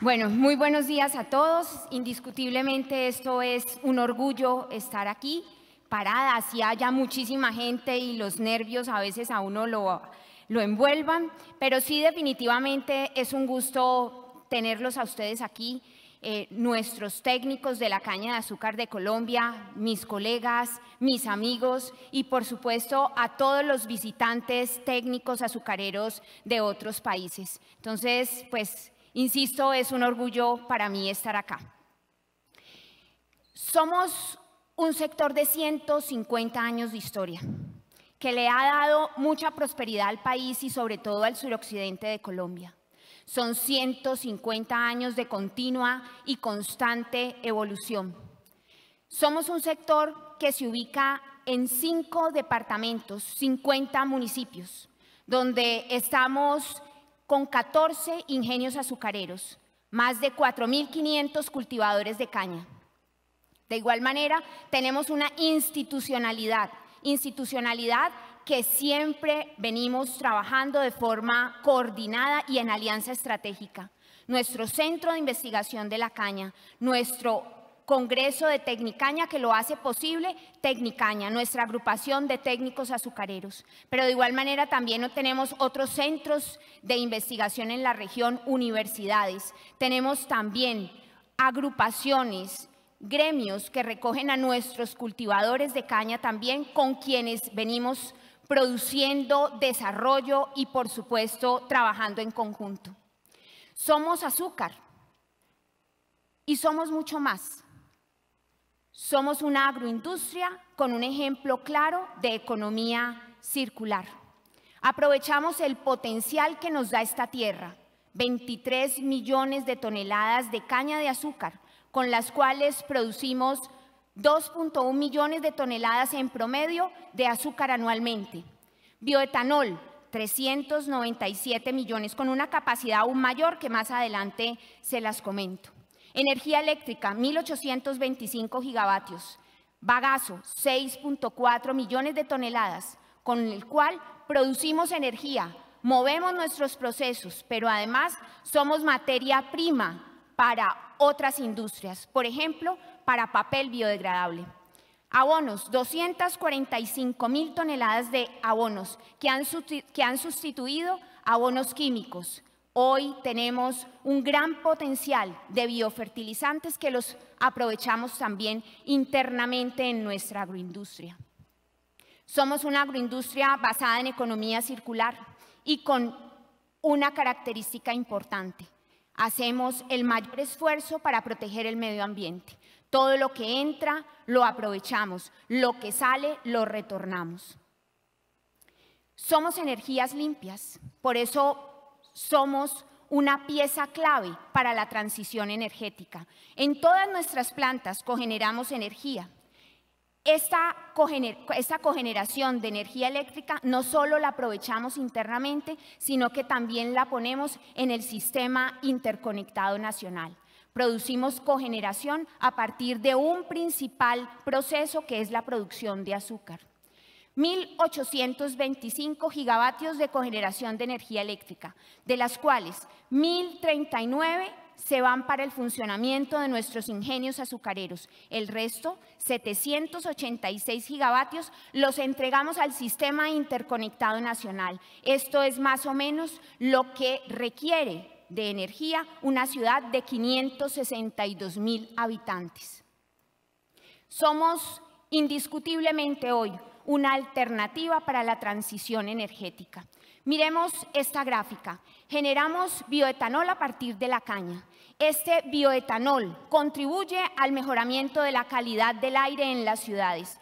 Bueno, muy buenos días a todos. Indiscutiblemente esto es un orgullo estar aquí, parada, así haya muchísima gente y los nervios a veces a uno lo envuelvan, pero sí definitivamente es un gusto tenerlos a ustedes aquí, nuestros técnicos de la caña de azúcar de Colombia, mis colegas, mis amigos y por supuesto a todos los visitantes técnicos azucareros de otros países. Entonces, pues insisto, es un orgullo para mí estar acá. Somos un sector de 150 años de historia que le ha dado mucha prosperidad al país y sobre todo al suroccidente de Colombia. Son 150 años de continua y constante evolución. Somos un sector que se ubica en 5 departamentos, 50 municipios, donde estamos con 14 ingenios azucareros, más de 4.500 cultivadores de caña. De igual manera, tenemos una institucionalidad que siempre venimos trabajando de forma coordinada y en alianza estratégica. Nuestro centro de investigación de la caña, nuestro Congreso de Tecnicaña que lo hace posible, Tecnicaña, nuestra agrupación de técnicos azucareros. Pero de igual manera también tenemos otros centros de investigación en la región, universidades. Tenemos también agrupaciones, gremios que recogen a nuestros cultivadores de caña también con quienes venimos produciendo desarrollo y por supuesto trabajando en conjunto. Somos azúcar y somos mucho más. Somos una agroindustria con un ejemplo claro de economía circular. Aprovechamos el potencial que nos da esta tierra, 23 millones de toneladas de caña de azúcar, con las cuales producimos 2.1 millones de toneladas en promedio de azúcar anualmente. Bioetanol, 397 millones, con una capacidad aún mayor que más adelante se las comento. Energía eléctrica, 1.825 gigavatios. Bagazo, 6.4 millones de toneladas, con el cual producimos energía, movemos nuestros procesos, pero además somos materia prima para otras industrias, por ejemplo, para papel biodegradable. Abonos, 245.000 toneladas de abonos que han sustituido abonos químicos. Hoy tenemos un gran potencial de biofertilizantes que los aprovechamos también internamente en nuestra agroindustria. Somos una agroindustria basada en economía circular y con una característica importante. Hacemos el mayor esfuerzo para proteger el medio ambiente. Todo lo que entra lo aprovechamos, lo que sale lo retornamos. Somos energías limpias, por eso somos una pieza clave para la transición energética. En todas nuestras plantas cogeneramos energía. Esta cogeneración de energía eléctrica no solo la aprovechamos internamente, sino que también la ponemos en el sistema interconectado nacional. Producimos cogeneración a partir de un principal proceso que es la producción de azúcar. 1.825 gigavatios de cogeneración de energía eléctrica, de las cuales 1.039 se van para el funcionamiento de nuestros ingenios azucareros. El resto, 786 gigavatios, los entregamos al sistema interconectado nacional. Esto es más o menos lo que requiere de energía una ciudad de 562.000 habitantes. Somos indiscutiblemente hoy una alternativa para la transición energética. Miremos esta gráfica. Generamos bioetanol a partir de la caña. Este bioetanol contribuye al mejoramiento de la calidad del aire en las ciudades.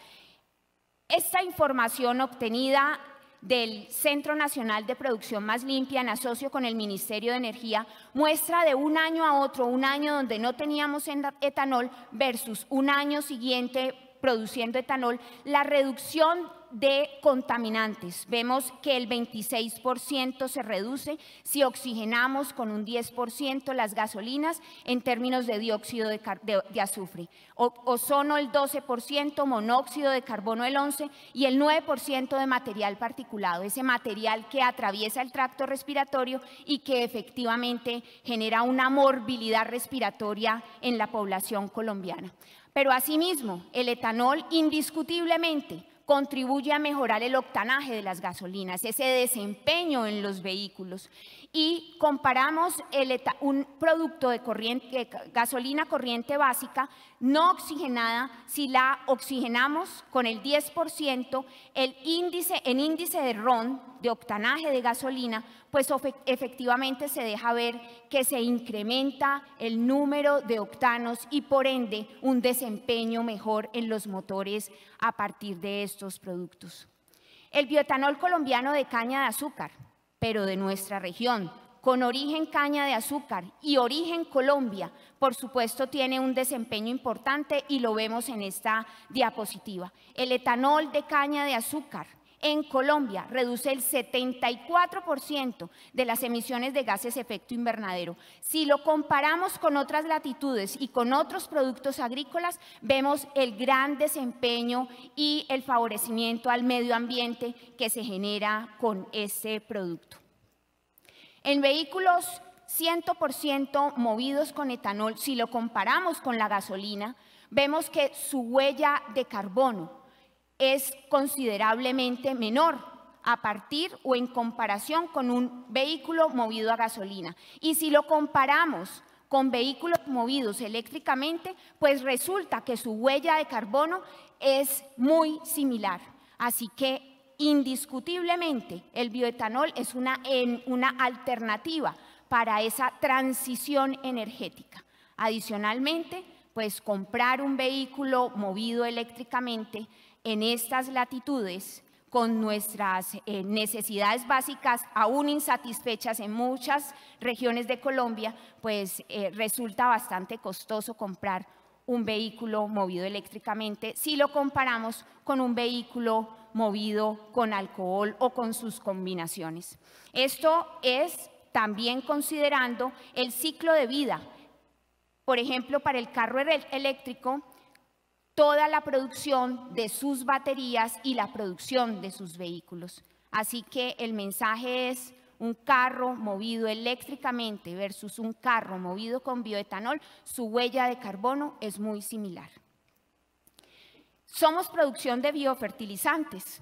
Esta información obtenida del Centro Nacional de Producción Más Limpia en asocio con el Ministerio de Energía muestra de un año a otro, un año donde no teníamos etanol versus un año siguiente produciendo etanol, la reducción de contaminantes. Vemos que el 26% se reduce si oxigenamos con un 10% las gasolinas en términos de dióxido de azufre. Ozono el 12%, monóxido de carbono el 11% y el 9% de material particulado, ese material que atraviesa el tracto respiratorio y que efectivamente genera una morbilidad respiratoria en la población colombiana. Pero asimismo, el etanol indiscutiblemente contribuye a mejorar el octanaje de las gasolinas, ese desempeño en los vehículos. Y comparamos un producto de gasolina corriente básica no oxigenada, si la oxigenamos con el 10%, en índice de RON, de octanaje de gasolina, pues efectivamente se deja ver que se incrementa el número de octanos y por ende un desempeño mejor en los motores a partir de estos productos. El bioetanol colombiano de caña de azúcar, pero de nuestra región, con origen caña de azúcar y origen Colombia, por supuesto tiene un desempeño importante y lo vemos en esta diapositiva. El etanol de caña de azúcar en Colombia reduce el 74% de las emisiones de gases de efecto invernadero. Si lo comparamos con otras latitudes y con otros productos agrícolas, vemos el gran desempeño y el favorecimiento al medio ambiente que se genera con este producto. En vehículos 100% movidos con etanol, si lo comparamos con la gasolina, vemos que su huella de carbono es considerablemente menor a partir o en comparación con un vehículo movido a gasolina. Y si lo comparamos con vehículos movidos eléctricamente, pues resulta que su huella de carbono es muy similar. Así que indiscutiblemente el bioetanol es una alternativa para esa transición energética. Adicionalmente, pues comprar un vehículo movido eléctricamente en estas latitudes, con nuestras necesidades básicas aún insatisfechas en muchas regiones de Colombia, pues resulta bastante costoso comprar un vehículo movido eléctricamente si lo comparamos con un vehículo movido con alcohol o con sus combinaciones. Esto es también considerando el ciclo de vida. Por ejemplo, para el carro eléctrico, toda la producción de sus baterías y la producción de sus vehículos. Así que el mensaje es: un carro movido eléctricamente versus un carro movido con bioetanol, su huella de carbono es muy similar. Somos producción de biofertilizantes.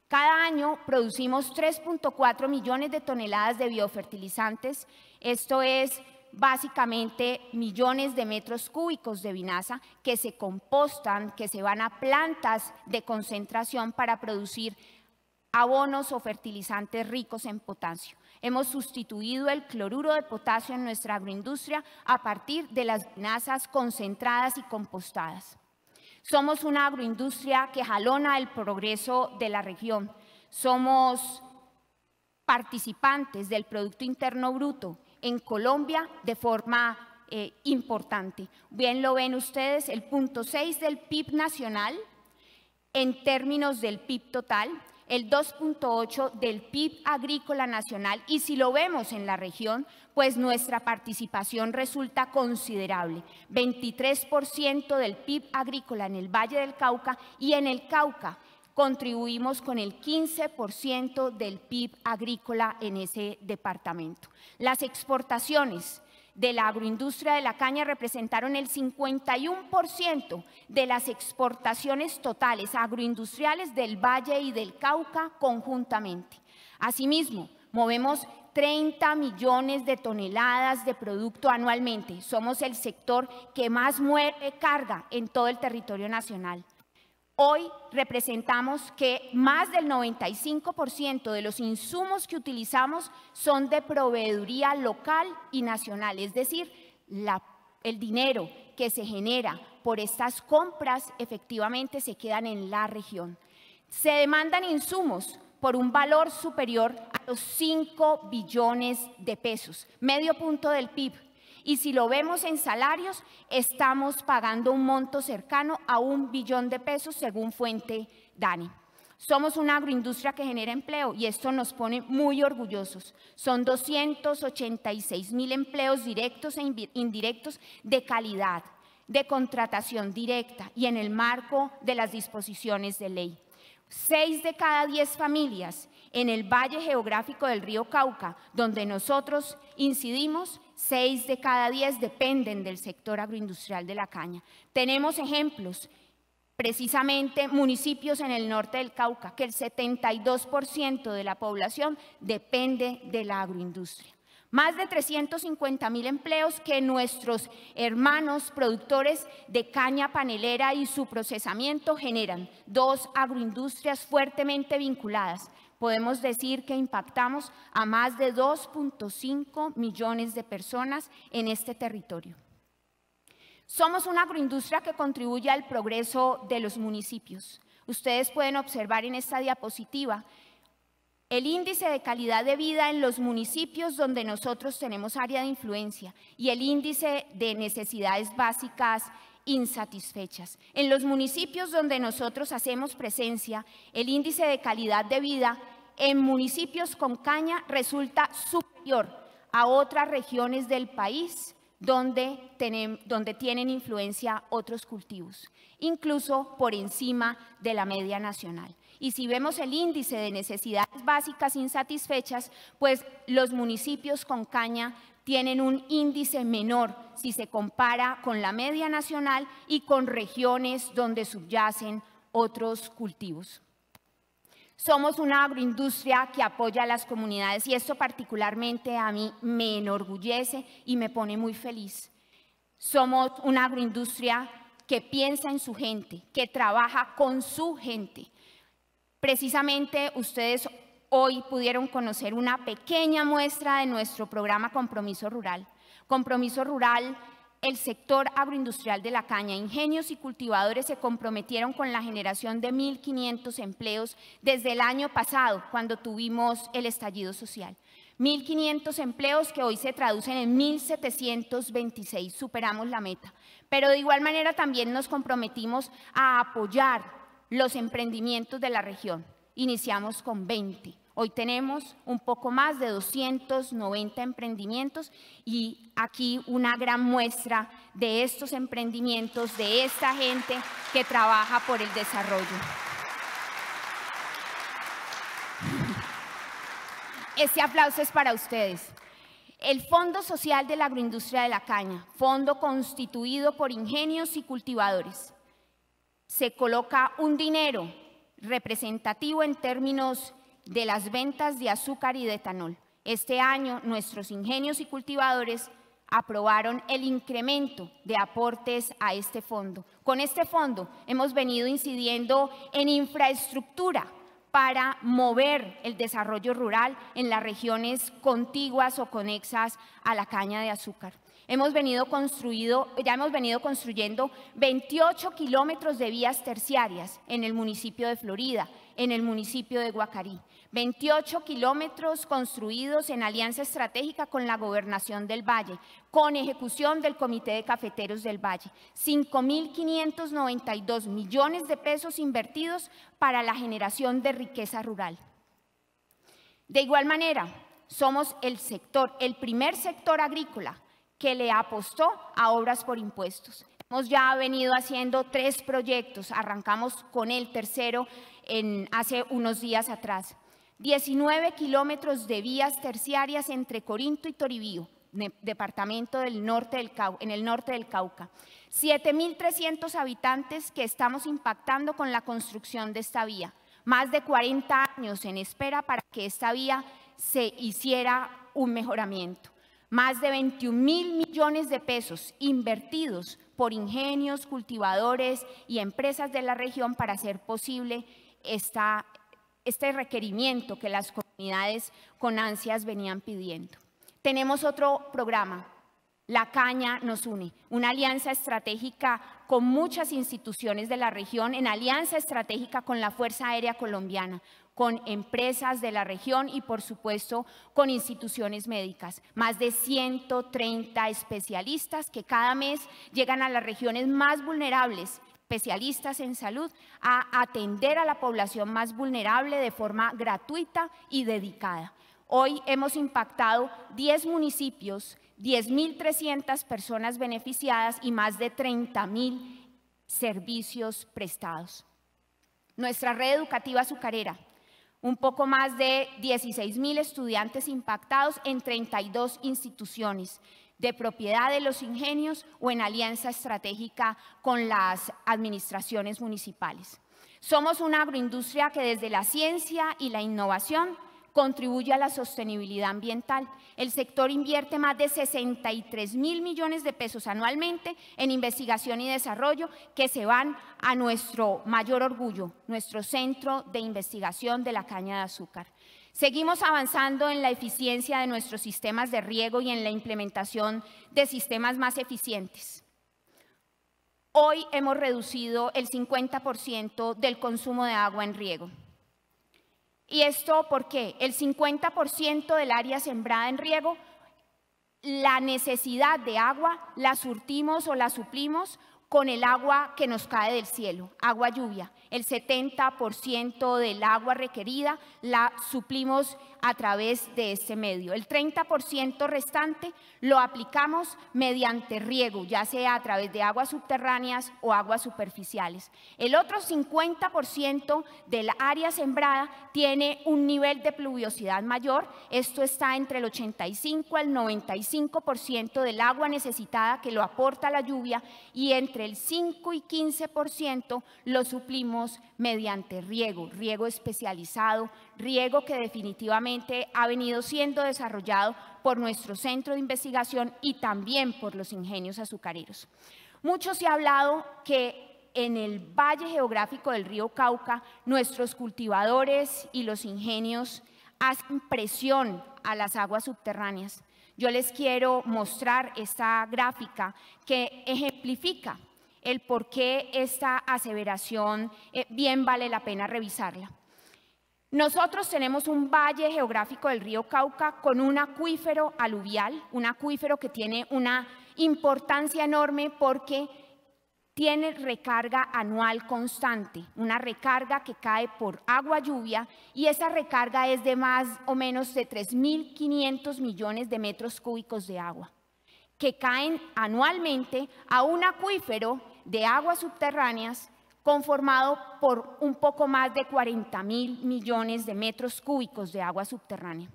Cada año producimos 3.4 millones de toneladas de biofertilizantes. Esto es básicamente millones de metros cúbicos de vinaza que se compostan, que se van a plantas de concentración para producir abonos o fertilizantes ricos en potasio. Hemos sustituido el cloruro de potasio en nuestra agroindustria a partir de las vinazas concentradas y compostadas. Somos una agroindustria que jalona el progreso de la región. Somos participantes del Producto Interno Bruto en Colombia de forma importante. Bien lo ven ustedes, el 0.6 del PIB nacional en términos del PIB total, el 2.8 del PIB agrícola nacional, y si lo vemos en la región, pues nuestra participación resulta considerable. 23% del PIB agrícola en el Valle del Cauca, y en el Cauca contribuimos con el 15% del PIB agrícola en ese departamento. Las exportaciones de la agroindustria de la caña representaron el 51% de las exportaciones totales agroindustriales del Valle y del Cauca conjuntamente. Asimismo, movemos 30 millones de toneladas de producto anualmente. Somos el sector que más mueve carga en todo el territorio nacional. Hoy representamos que más del 95% de los insumos que utilizamos son de proveeduría local y nacional, es decir, el dinero que se genera por estas compras efectivamente se quedan en la región. Se demandan insumos por un valor superior a los 5 billones de pesos, medio punto del PIB. Y si lo vemos en salarios, estamos pagando un monto cercano a 1 billón de pesos según fuente DANE. Somos una agroindustria que genera empleo y esto nos pone muy orgullosos. Son 286.000 empleos directos e indirectos de calidad, de contratación directa y en el marco de las disposiciones de ley. 6 de cada 10 familias en el valle geográfico del río Cauca, donde nosotros incidimos, 6 de cada 10 dependen del sector agroindustrial de la caña. Tenemos ejemplos, precisamente municipios en el norte del Cauca, que el 72% de la población depende de la agroindustria. Más de 350.000 empleos que nuestros hermanos productores de caña panelera y su procesamiento generan. 2 agroindustrias fuertemente vinculadas. Podemos decir que impactamos a más de 2.5 millones de personas en este territorio. Somos una agroindustria que contribuye al progreso de los municipios. Ustedes pueden observar en esta diapositiva el índice de calidad de vida en los municipios donde nosotros tenemos área de influencia y el índice de necesidades básicas insatisfechas. En los municipios donde nosotros hacemos presencia, el índice de calidad de vida en municipios con caña resulta superior a otras regiones del país donde tienen influencia otros cultivos, incluso por encima de la media nacional. Y si vemos el índice de necesidades básicas insatisfechas, pues los municipios con caña tienen un índice menor si se compara con la media nacional y con regiones donde subyacen otros cultivos. Somos una agroindustria que apoya a las comunidades y esto particularmente a mí me enorgullece y me pone muy feliz. Somos una agroindustria que piensa en su gente, que trabaja con su gente. Precisamente ustedes hoy pudieron conocer una pequeña muestra de nuestro programa Compromiso Rural. Compromiso Rural, el sector agroindustrial de la caña, ingenios y cultivadores se comprometieron con la generación de 1.500 empleos desde el año pasado, cuando tuvimos el estallido social. 1.500 empleos que hoy se traducen en 1.726, superamos la meta. Pero de igual manera también nos comprometimos a apoyar los emprendimientos de la región. Iniciamos con 20. Hoy tenemos un poco más de 290 emprendimientos y aquí una gran muestra de estos emprendimientos, de esta gente que trabaja por el desarrollo. Este aplauso es para ustedes. El Fondo Social de la Agroindustria de la Caña, fondo constituido por ingenios y cultivadores. Se coloca un dinero representativo en términos de las ventas de azúcar y de etanol. Este año nuestros ingenios y cultivadores aprobaron el incremento de aportes a este fondo. Con este fondo hemos venido incidiendo en infraestructura para mover el desarrollo rural en las regiones contiguas o conexas a la caña de azúcar. Ya hemos venido construyendo 28 kilómetros de vías terciarias en el municipio de Florida, en el municipio de Guacarí. 28 kilómetros construidos en alianza estratégica con la Gobernación del Valle, con ejecución del Comité de Cafeteros del Valle. 5.592 millones de pesos invertidos para la generación de riqueza rural. De igual manera, somos el primer sector agrícola que le apostó a obras por impuestos. Hemos ya venido haciendo 3 proyectos, arrancamos con el tercero hace unos días atrás. 19 kilómetros de vías terciarias entre Corinto y Toribío, departamento en el norte del Cauca. 7.300 habitantes que estamos impactando con la construcción de esta vía. Más de 40 años en espera para que esta vía se hiciera un mejoramiento. Más de 21.000 millones de pesos invertidos por ingenios, cultivadores y empresas de la región para hacer posible este requerimiento que las comunidades con ansias venían pidiendo. Tenemos otro programa, La Caña nos une, una alianza estratégica con muchas instituciones de la región, en alianza estratégica con la Fuerza Aérea Colombiana, con empresas de la región y, por supuesto, con instituciones médicas. Más de 130 especialistas que cada mes llegan a las regiones más vulnerables, especialistas en salud a atender a la población más vulnerable de forma gratuita y dedicada. Hoy hemos impactado 10 municipios, 10.300 personas beneficiadas y más de 30.000 servicios prestados. Nuestra red educativa azucarera, un poco más de 16.000 estudiantes impactados en 32 instituciones de propiedad de los ingenios o en alianza estratégica con las administraciones municipales. Somos una agroindustria que desde la ciencia y la innovación contribuye a la sostenibilidad ambiental. El sector invierte más de 63.000 millones de pesos anualmente en investigación y desarrollo que se van a nuestro mayor orgullo, nuestro centro de investigación de la caña de azúcar. Seguimos avanzando en la eficiencia de nuestros sistemas de riego y en la implementación de sistemas más eficientes. Hoy hemos reducido el 50% del consumo de agua en riego. ¿Y esto por qué? El 50% del área sembrada en riego, la necesidad de agua la surtimos o la suplimos con el agua que nos cae del cielo, agua lluvia. El 70% del agua requerida la suplimos a través de este medio. El 30% restante lo aplicamos mediante riego, ya sea a través de aguas subterráneas o aguas superficiales. El otro 50% del área sembrada tiene un nivel de pluviosidad mayor. Esto está entre el 85 al 95% del agua necesitada que lo aporta la lluvia y entre el 5 y 15% lo suplimos mediante riego, riego especializado, riego que definitivamente ha venido siendo desarrollado por nuestro centro de investigación y también por los ingenios azucareros. Mucho se ha hablado que en el valle geográfico del río Cauca, nuestros cultivadores y los ingenios hacen presión a las aguas subterráneas. Yo les quiero mostrar esta gráfica que ejemplifica el por qué esta aseveración bien vale la pena revisarla. Nosotros tenemos un valle geográfico del río Cauca con un acuífero aluvial, un acuífero que tiene una importancia enorme porque tiene recarga anual constante, una recarga que cae por agua lluvia y esa recarga es de más o menos de 3.500 millones de metros cúbicos de agua que caen anualmente a un acuífero de aguas subterráneas conformado por un poco más de 40.000 millones de metros cúbicos de agua subterránea.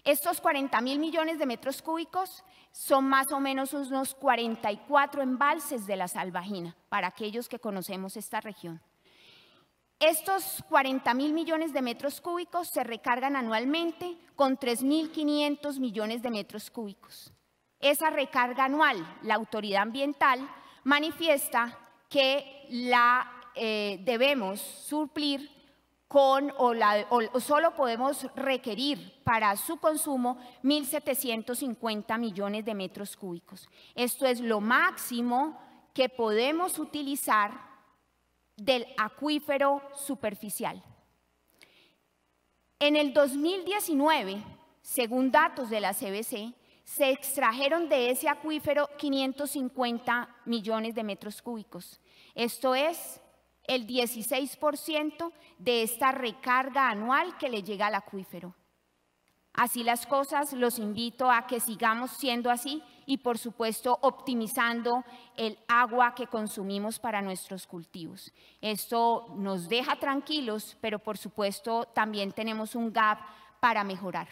Estos 40.000 millones de metros cúbicos son más o menos unos 44 embalses de la Salvajina, para aquellos que conocemos esta región. Estos 40.000 millones de metros cúbicos se recargan anualmente con 3.500 millones de metros cúbicos. Esa recarga anual, la autoridad ambiental manifiesta que la debemos suplir con o solo podemos requerir para su consumo 1.750 millones de metros cúbicos. Esto es lo máximo que podemos utilizar del acuífero superficial. En el 2019, según datos de la CBC, se extrajeron de ese acuífero 550 millones de metros cúbicos. Esto es el 16% de esta recarga anual que le llega al acuífero. Así las cosas, los invito a que sigamos siendo así y, por supuesto, optimizando el agua que consumimos para nuestros cultivos. Esto nos deja tranquilos, pero, por supuesto, también tenemos un gap para mejorar.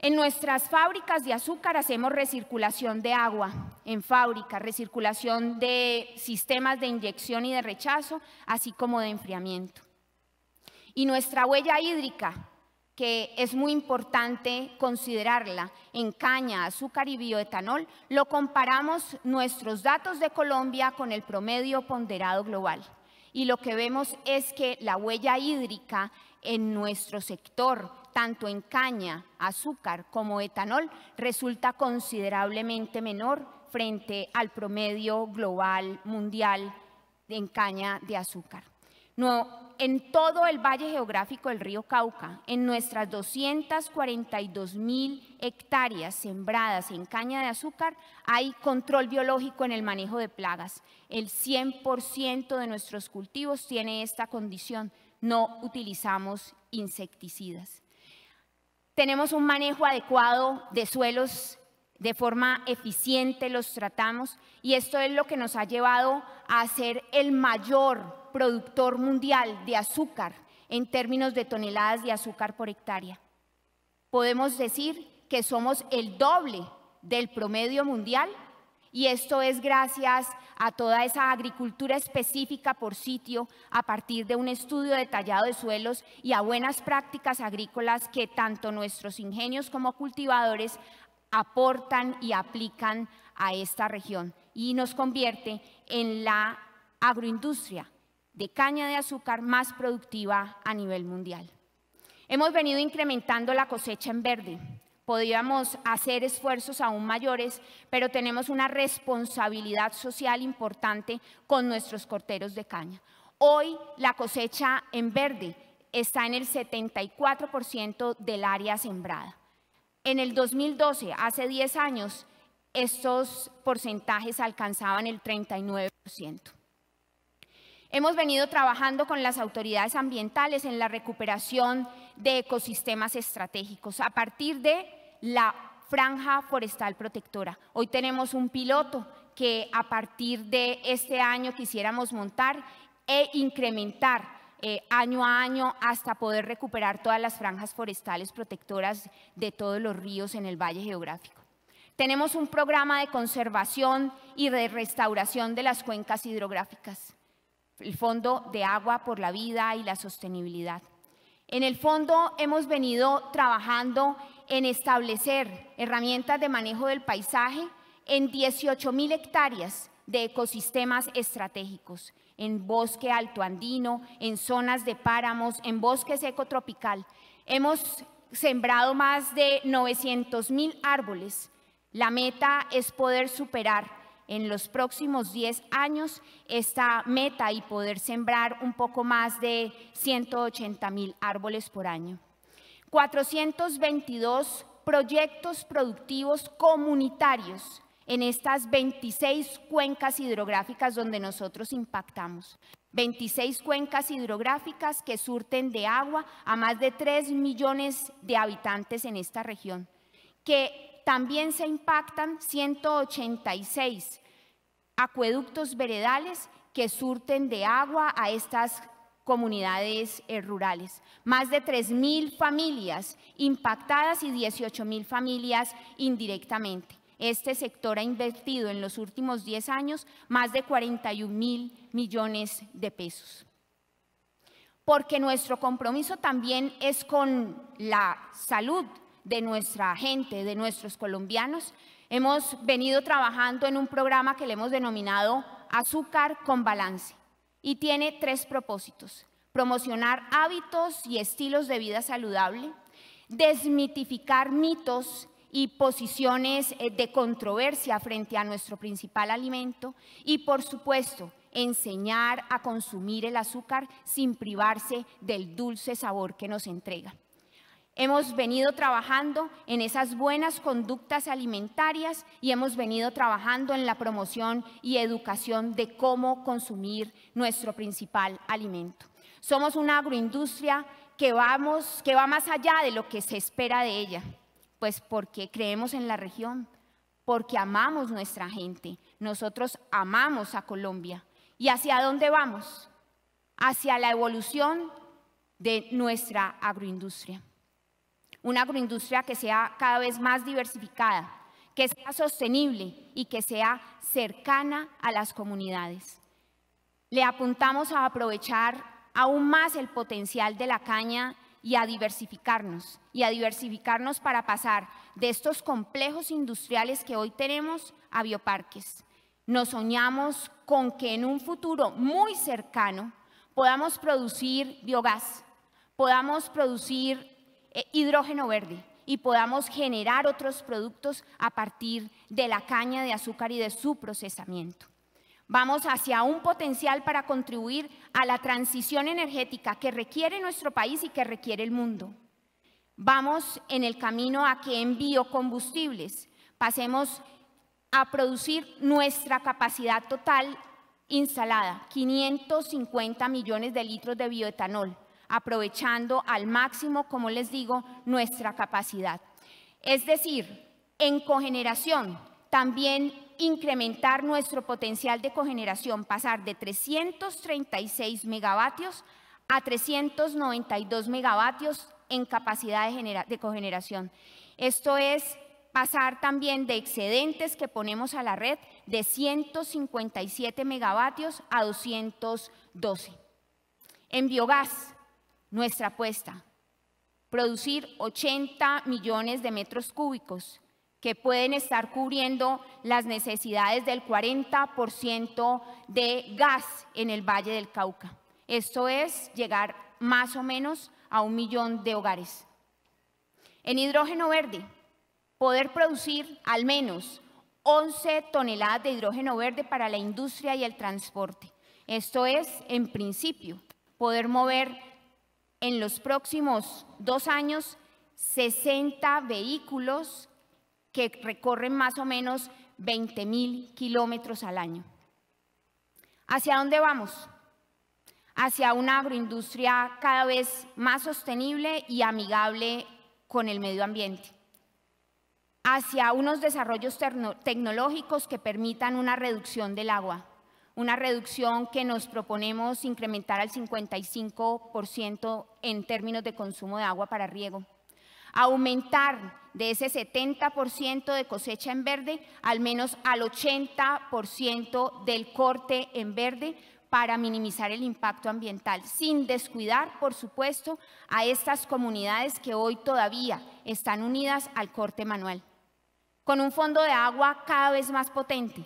En nuestras fábricas de azúcar hacemos recirculación de agua en fábrica, recirculación de sistemas de inyección y de rechazo, así como de enfriamiento. Y nuestra huella hídrica, que es muy importante considerarla en caña, azúcar y bioetanol, lo comparamos nuestros datos de Colombia con el promedio ponderado global. Y lo que vemos es que la huella hídrica en nuestro sector, tanto en caña, azúcar como etanol, resulta considerablemente menor frente al promedio global mundial en caña de azúcar. en todo el valle geográfico del río Cauca, en nuestras 242.000 hectáreas sembradas en caña de azúcar, hay control biológico en el manejo de plagas. El 100% de nuestros cultivos tiene esta condición. No utilizamos insecticidas. Tenemos un manejo adecuado de suelos, de forma eficiente los tratamos, y esto es lo que nos ha llevado a ser el mayor productor mundial de azúcar en términos de toneladas de azúcar por hectárea. Podemos decir que somos el doble del promedio mundial, y esto es gracias a toda esa agricultura específica por sitio, a partir de un estudio detallado de suelos y a buenas prácticas agrícolas que tanto nuestros ingenios como cultivadores aportan y aplican a esta región, y nos convierte en la agroindustria de caña de azúcar más productiva a nivel mundial. Hemos venido incrementando la cosecha en verde. Podríamos hacer esfuerzos aún mayores, pero tenemos una responsabilidad social importante con nuestros corteros de caña. Hoy la cosecha en verde está en el 74% del área sembrada. En el 2012, hace 10 años, estos porcentajes alcanzaban el 39%. Hemos venido trabajando con las autoridades ambientales en la recuperación de ecosistemas estratégicos a partir de la franja forestal protectora. Hoy tenemos un piloto que a partir de este año quisiéramos montar e incrementar año a año hasta poder recuperar todas las franjas forestales protectoras de todos los ríos en el valle geográfico. Tenemos un programa de conservación y de restauración de las cuencas hidrográficas, el Fondo de Agua por la Vida y la Sostenibilidad. En el fondo hemos venido trabajando en establecer herramientas de manejo del paisaje en 18.000 hectáreas de ecosistemas estratégicos, en bosque altoandino, en zonas de páramos, en bosque seco tropical. Hemos sembrado más de 900.000 árboles. La meta es poder superar en los próximos 10 años esta meta y poder sembrar un poco más de 180.000 árboles por año. 422 proyectos productivos comunitarios en estas 26 cuencas hidrográficas donde nosotros impactamos. 26 cuencas hidrográficas que surten de agua a más de 3 millones de habitantes en esta región, que también se impactan 186 acueductos veredales que surten de agua a estas comunidades rurales. Más de 3.000 familias impactadas y 18.000 familias indirectamente. Este sector ha invertido en los últimos 10 años más de 41.000 millones de pesos. Porque nuestro compromiso también es con la salud de nuestra gente, de nuestros colombianos. Hemos venido trabajando en un programa que le hemos denominado Azúcar con Balance y tiene 3 propósitos: promocionar hábitos y estilos de vida saludable, desmitificar mitos y posiciones de controversia frente a nuestro principal alimento y, por supuesto, enseñar a consumir el azúcar sin privarse del dulce sabor que nos entrega. Hemos venido trabajando en esas buenas conductas alimentarias y hemos venido trabajando en la promoción y educación de cómo consumir nuestro principal alimento. Somos una agroindustria que va más allá de lo que se espera de ella, pues porque creemos en la región, porque amamos nuestra gente. Nosotros amamos a Colombia. ¿Y hacia dónde vamos? Hacia la evolución de nuestra agroindustria. Una agroindustria que sea cada vez más diversificada, que sea sostenible y que sea cercana a las comunidades. Le apuntamos a aprovechar aún más el potencial de la caña y a diversificarnos para pasar de estos complejos industriales que hoy tenemos a bioparques. Nos soñamos con que en un futuro muy cercano podamos producir biogás, podamos producir hidrógeno verde y podamos generar otros productos a partir de la caña de azúcar y de su procesamiento. Vamos hacia un potencial para contribuir a la transición energética que requiere nuestro país y que requiere el mundo. Vamos en el camino a que en biocombustibles pasemos a producir nuestra capacidad total instalada, 550 millones de litros de bioetanol, aprovechando al máximo, como les digo, nuestra capacidad. Es decir, en cogeneración, también incrementar nuestro potencial de cogeneración, pasar de 336 megavatios a 392 megavatios en capacidad de cogeneración. Esto es pasar también de excedentes que ponemos a la red de 157 megavatios a 212. En biogás, nuestra apuesta, producir 80 millones de metros cúbicos que pueden estar cubriendo las necesidades del 40% de gas en el Valle del Cauca. Esto es llegar más o menos a 1 millón de hogares. En hidrógeno verde, poder producir al menos 11 toneladas de hidrógeno verde para la industria y el transporte. Esto es, en principio, poder mover en los próximos 2 años 60 vehículos que recorren más o menos 20.000 kilómetros al año. ¿Hacia dónde vamos? Hacia una agroindustria cada vez más sostenible y amigable con el medio ambiente. Hacia unos desarrollos tecnológicos que permitan una reducción del agua, una reducción que nos proponemos incrementar al 55% en términos de consumo de agua para riego. Aumentar de ese 70% de cosecha en verde al menos al 80% del corte en verde para minimizar el impacto ambiental, sin descuidar, por supuesto, a estas comunidades que hoy todavía están unidas al corte manual. Con un fondo de agua cada vez más potente,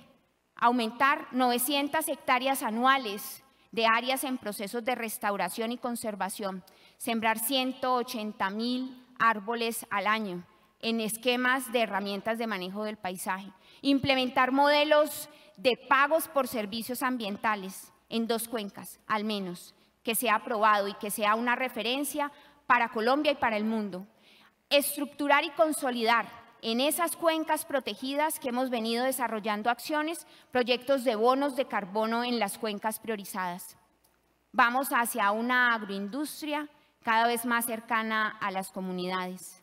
aumentar 900 hectáreas anuales de áreas en procesos de restauración y conservación, sembrar 180.000 árboles al año en esquemas de herramientas de manejo del paisaje, implementar modelos de pagos por servicios ambientales en 2 cuencas, al menos, que sea aprobado y que sea una referencia para Colombia y para el mundo. Estructurar y consolidar en esas cuencas protegidas que hemos venido desarrollando acciones, proyectos de bonos de carbono en las cuencas priorizadas. Vamos hacia una agroindustria cada vez más cercana a las comunidades,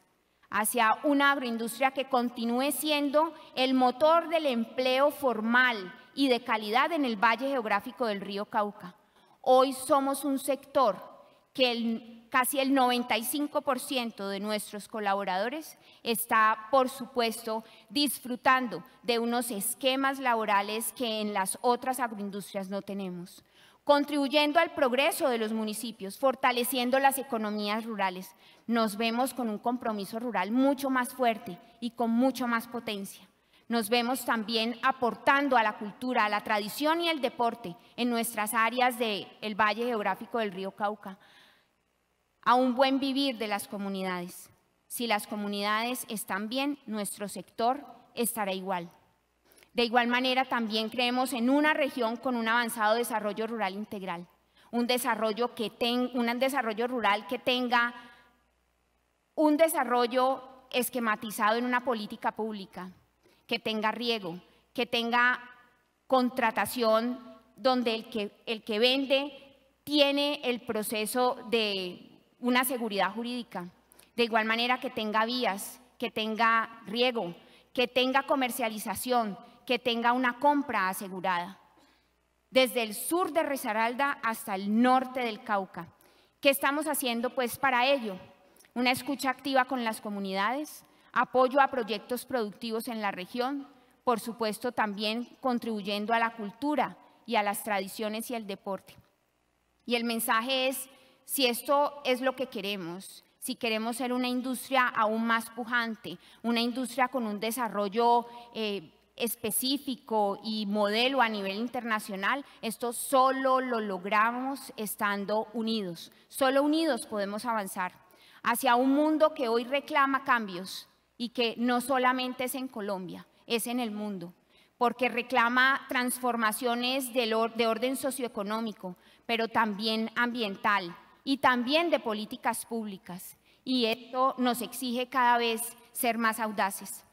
hacia una agroindustria que continúe siendo el motor del empleo formal y de calidad en el Valle Geográfico del Río Cauca. Hoy somos un sector que casi el 95% de nuestros colaboradores está, por supuesto, disfrutando de unos esquemas laborales que en las otras agroindustrias no tenemos, contribuyendo al progreso de los municipios, fortaleciendo las economías rurales. Nos vemos con un compromiso rural mucho más fuerte y con mucho más potencia. Nos vemos también aportando a la cultura, a la tradición y el deporte en nuestras áreas del Valle Geográfico del Río Cauca, a un buen vivir de las comunidades. Si las comunidades están bien, nuestro sector estará igual. De igual manera, también creemos en una región con un avanzado desarrollo rural integral, un desarrollo rural que tenga un desarrollo esquematizado en una política pública, que tenga riego, que tenga contratación donde el que vende tiene el proceso de una seguridad jurídica, de igual manera que tenga vías, que tenga riego, que tenga comercialización, que tenga una compra asegurada, desde el sur de Risaralda hasta el norte del Cauca. ¿Qué estamos haciendo pues para ello? Una escucha activa con las comunidades, apoyo a proyectos productivos en la región, por supuesto también contribuyendo a la cultura y a las tradiciones y el deporte. Y el mensaje es, si esto es lo que queremos, si queremos ser una industria aún más pujante, una industria con un desarrollo específico y modelo a nivel internacional, esto solo lo logramos estando unidos. Solo unidos podemos avanzar hacia un mundo que hoy reclama cambios y que no solamente es en Colombia, es en el mundo. porque reclama transformaciones de orden socioeconómico, pero también ambiental y también de políticas públicas. Y esto nos exige cada vez ser más audaces.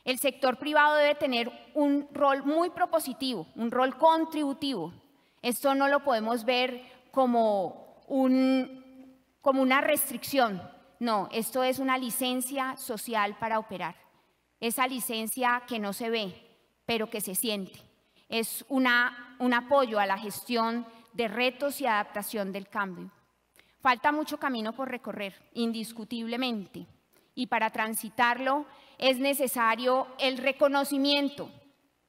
El sector privado debe tener un rol muy propositivo, un rol contributivo. Esto no lo podemos ver como una restricción. No, esto es una licencia social para operar. Esa licencia que no se ve, pero que se siente. Es un apoyo a la gestión de retos y adaptación del cambio. Falta mucho camino por recorrer, indiscutiblemente, y para transitarlo es necesario el reconocimiento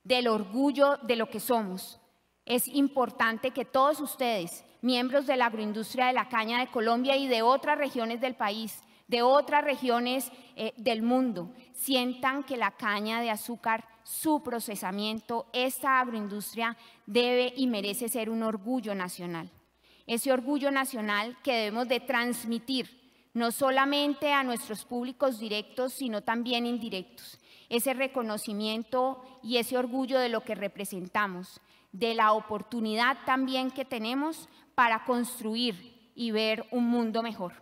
del orgullo de lo que somos. Es importante que todos ustedes, miembros de la agroindustria de la caña de Colombia y de otras regiones del país, de otras regiones del mundo, sientan que la caña de azúcar, su procesamiento, esta agroindustria debe y merece ser un orgullo nacional. Ese orgullo nacional que debemos de transmitir no solamente a nuestros públicos directos, sino también indirectos. Ese reconocimiento y ese orgullo de lo que representamos, de la oportunidad también que tenemos para construir y ver un mundo mejor.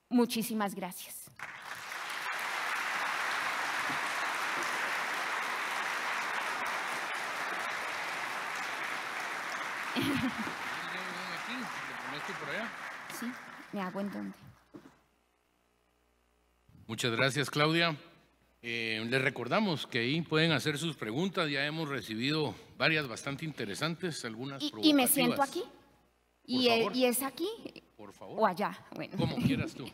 Muchísimas gracias. Sí, me hago en dónde. Muchas gracias, Claudia. Les recordamos que ahí pueden hacer sus preguntas. Ya hemos recibido varias bastante interesantes, algunas provocativas. ¿Y me siento aquí? ¿Y es aquí? Por favor. ¿O allá? Bueno. Como quieras tú.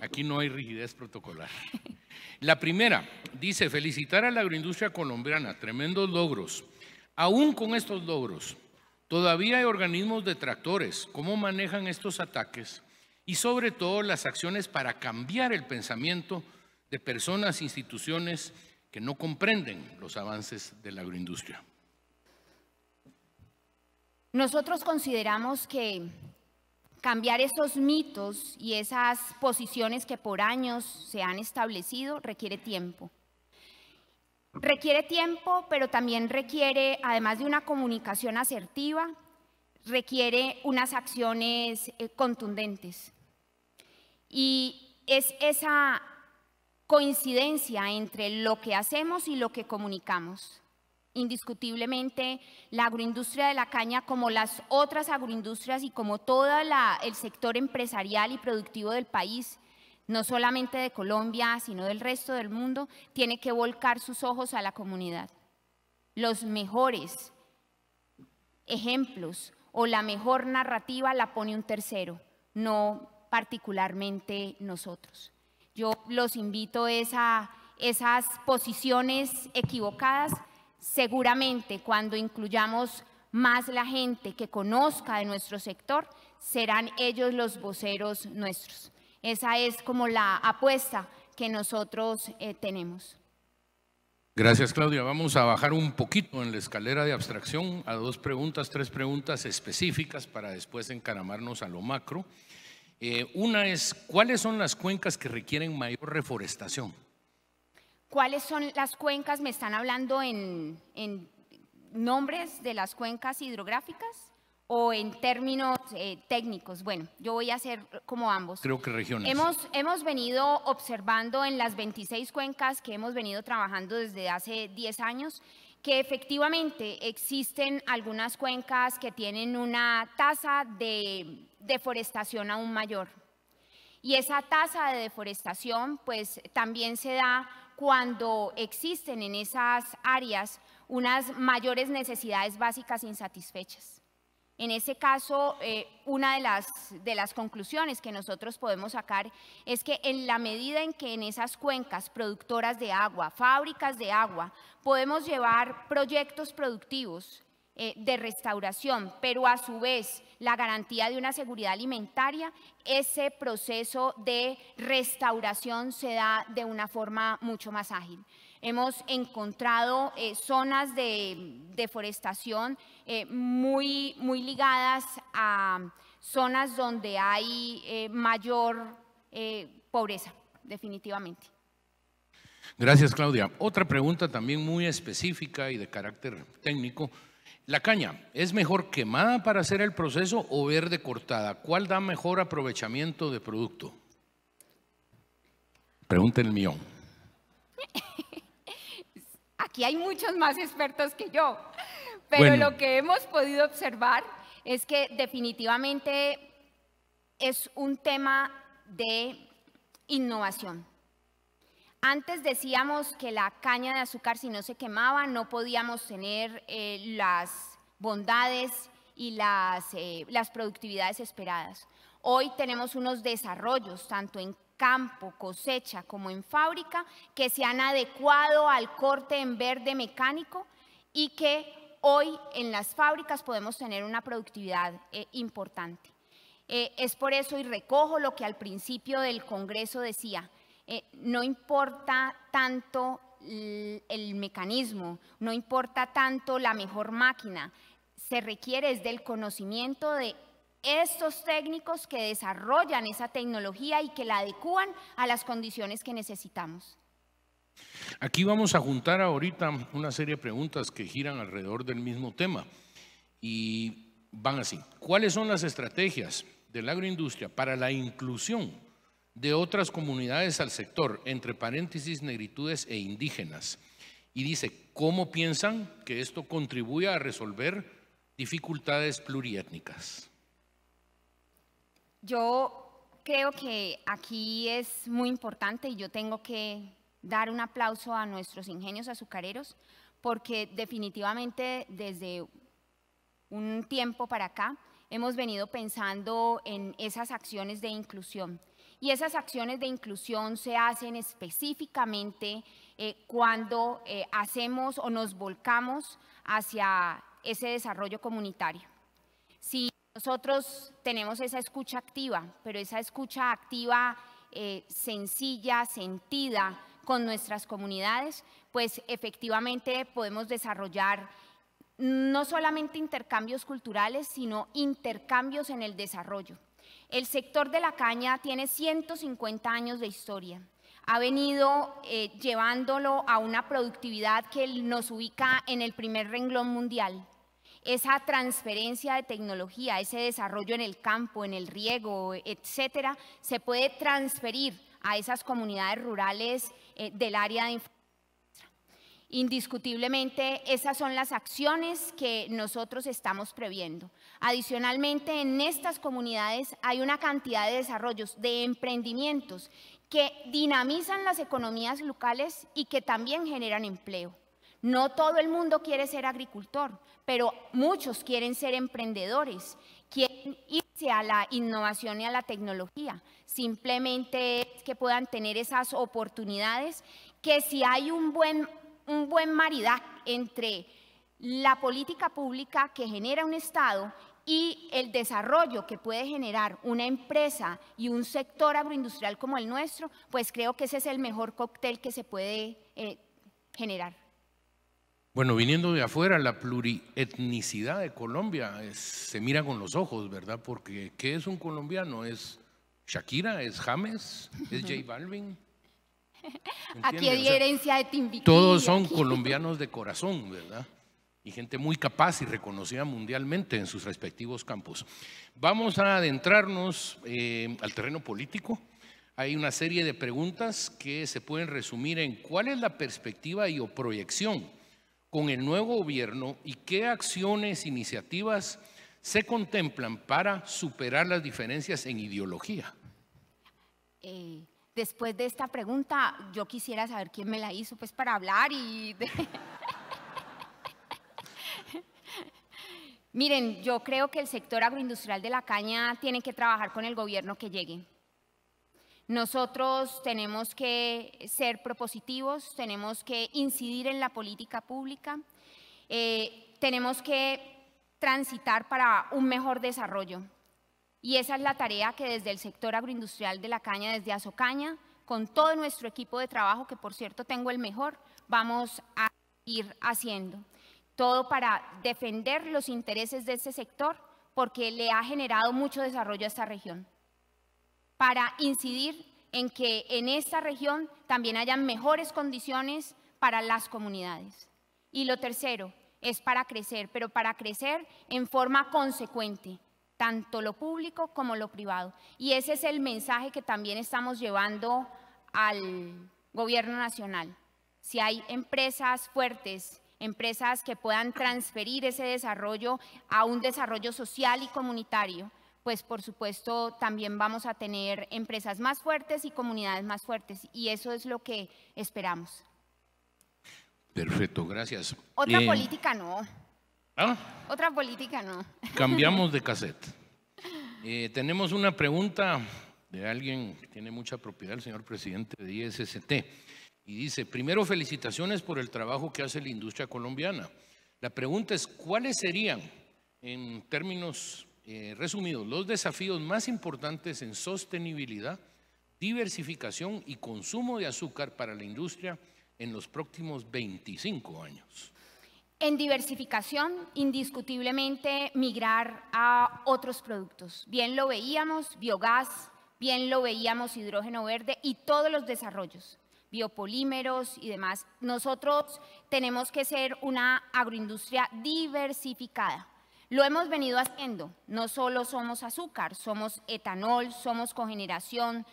Aquí no hay rigidez protocolar. La primera dice: felicitar a la agroindustria colombiana, tremendos logros. Aún con estos logros, todavía hay organismos detractores. ¿Cómo manejan estos ataques? Y sobre todo las acciones para cambiar el pensamiento de personas e instituciones que no comprenden los avances de la agroindustria. Nosotros consideramos que cambiar esos mitos y esas posiciones que por años se han establecido requiere tiempo. Requiere tiempo, pero también requiere, además de una comunicación asertiva, requiere unas acciones contundentes. Y es esa coincidencia entre lo que hacemos y lo que comunicamos. Indiscutiblemente, la agroindustria de la caña, como las otras agroindustrias y como todo el sector empresarial y productivo del país, no solamente de Colombia, sino del resto del mundo, tiene que volcar sus ojos a la comunidad. Los mejores ejemplos o la mejor narrativa la pone un tercero, no particularmente nosotros. Yo los invito a esas posiciones equivocadas. Seguramente cuando incluyamos más la gente que conozca de nuestro sector, serán ellos los voceros nuestros. Esa es como la apuesta que nosotros tenemos. Gracias, Claudia. Vamos a bajar un poquito en la escalera de abstracción a tres preguntas específicas para después encaramarnos a lo macro. Una es: ¿cuáles son las cuencas que requieren mayor reforestación? ¿Cuáles son las cuencas? ¿Me están hablando en nombres de las cuencas hidrográficas o en términos técnicos? Bueno, yo voy a hacer como ambos. Creo que regiones. Hemos venido observando en las 26 cuencas que hemos venido trabajando desde hace 10 años que efectivamente existen algunas cuencas que tienen una tasa de deforestación aún mayor. Y esa tasa de deforestación pues también se da cuando existen en esas áreas unas mayores necesidades básicas insatisfechas. En ese caso, una de las conclusiones que nosotros podemos sacar es que en la medida en que en esas cuencas productoras de agua, fábricas de agua, podemos llevar proyectos productivos de restauración, pero a su vez la garantía de una seguridad alimentaria, ese proceso de restauración se da de una forma mucho más ágil. Hemos encontrado zonas de deforestación muy ligadas a zonas donde hay mayor pobreza, definitivamente. Gracias, Claudia. Otra pregunta también muy específica y de carácter técnico. ¿La caña es mejor quemada para hacer el proceso o verde cortada? ¿Cuál da mejor aprovechamiento de producto? Pregunta el millón. Aquí hay muchos más expertos que yo, pero Bueno. lo que hemos podido observar es que definitivamente es un tema de innovación. Antes decíamos que la caña de azúcar, si no se quemaba, no podíamos tener las bondades y las productividades esperadas. Hoy tenemos unos desarrollos, tanto en campo, cosecha, como en fábrica, que se han adecuado al corte en verde mecánico y que hoy en las fábricas podemos tener una productividad importante. Es por eso, y recojo lo que al principio del Congreso decía, no importa tanto el mecanismo, no importa tanto la mejor máquina, se requiere es del conocimiento de estos técnicos que desarrollan esa tecnología y que la adecúan a las condiciones que necesitamos. Aquí vamos a juntar ahorita una serie de preguntas que giran alrededor del mismo tema y van así. ¿Cuáles son las estrategias de la agroindustria para la inclusión de otras comunidades al sector, entre paréntesis, negritudes e indígenas? Y dice, ¿cómo piensan que esto contribuye a resolver dificultades pluriétnicas? Yo creo que aquí es muy importante y yo tengo que dar un aplauso a nuestros ingenios azucareros porque definitivamente desde un tiempo para acá hemos venido pensando en esas acciones de inclusión. Y esas acciones de inclusión se hacen específicamente cuando hacemos o nos volcamos hacia ese desarrollo comunitario. Si nosotros tenemos esa escucha activa, pero esa escucha activa sencilla, sentida con nuestras comunidades, pues efectivamente podemos desarrollar no solamente intercambios culturales, sino intercambios en el desarrollo. El sector de la caña tiene 150 años de historia. Ha venido llevándolo a una productividad que nos ubica en el primer renglón mundial. Esa transferencia de tecnología, ese desarrollo en el campo, en el riego, etcétera, se puede transferir a esas comunidades rurales del área de infraestructura. Indiscutiblemente, esas son las acciones que nosotros estamos previendo. Adicionalmente, en estas comunidades hay una cantidad de desarrollos, de emprendimientos que dinamizan las economías locales y que también generan empleo. No todo el mundo quiere ser agricultor, pero muchos quieren ser emprendedores, quieren irse a la innovación y a la tecnología. Simplemente es que puedan tener esas oportunidades que si hay un buen maridaje entre la política pública que genera un Estado y el desarrollo que puede generar una empresa y un sector agroindustrial como el nuestro, pues creo que ese es el mejor cóctel que se puede generar. Bueno, viniendo de afuera, la plurietnicidad de Colombia se mira con los ojos, ¿verdad? Porque ¿qué es un colombiano? ¿Es Shakira? ¿Es James? ¿Es J Balvin? Aquí hay herencia de Timbiquí. Todos son colombianos de corazón, ¿verdad? Y gente muy capaz y reconocida mundialmente en sus respectivos campos. Vamos a adentrarnos al terreno político. Hay una serie de preguntas que se pueden resumir en cuál es la perspectiva y o proyección con el nuevo gobierno y qué acciones, iniciativas se contemplan para superar las diferencias en ideología. Después de esta pregunta, yo quisiera saber quién me la hizo, pues para hablar y... Miren, yo creo que el sector agroindustrial de la caña tiene que trabajar con el gobierno que llegue. Nosotros tenemos que ser propositivos, tenemos que incidir en la política pública, tenemos que transitar para un mejor desarrollo. Y esa es la tarea que desde el sector agroindustrial de la caña, desde Azocaña, con todo nuestro equipo de trabajo, que por cierto tengo el mejor, vamos a ir haciendo. Todo para defender los intereses de ese sector, porque le ha generado mucho desarrollo a esta región. Para incidir en que en esta región también hayan mejores condiciones para las comunidades. Y lo tercero es para crecer, pero para crecer en forma consecuente, tanto lo público como lo privado. Y ese es el mensaje que también estamos llevando al Gobierno Nacional. Si hay empresas fuertes, empresas que puedan transferir ese desarrollo a un desarrollo social y comunitario, pues por supuesto también vamos a tener empresas más fuertes y comunidades más fuertes, y eso es lo que esperamos. Perfecto, gracias. Otra política no. ¿Ah? Otra política no. Cambiamos de cassette. Tenemos una pregunta de alguien que tiene mucha propiedad, el señor presidente de ISST, y dice: primero, felicitaciones por el trabajo que hace la industria colombiana. La pregunta es, ¿cuáles serían, en términos resumidos, los desafíos más importantes en sostenibilidad, diversificación y consumo de azúcar para la industria en los próximos 25 años? En diversificación, indiscutiblemente migrar a otros productos. Bien lo veíamos, biogás, bien lo veíamos, hidrógeno verde y todos los desarrollos, biopolímeros y demás. Nosotros tenemos que ser una agroindustria diversificada. Lo hemos venido haciendo, no solo somos azúcar, somos etanol, somos cogeneración,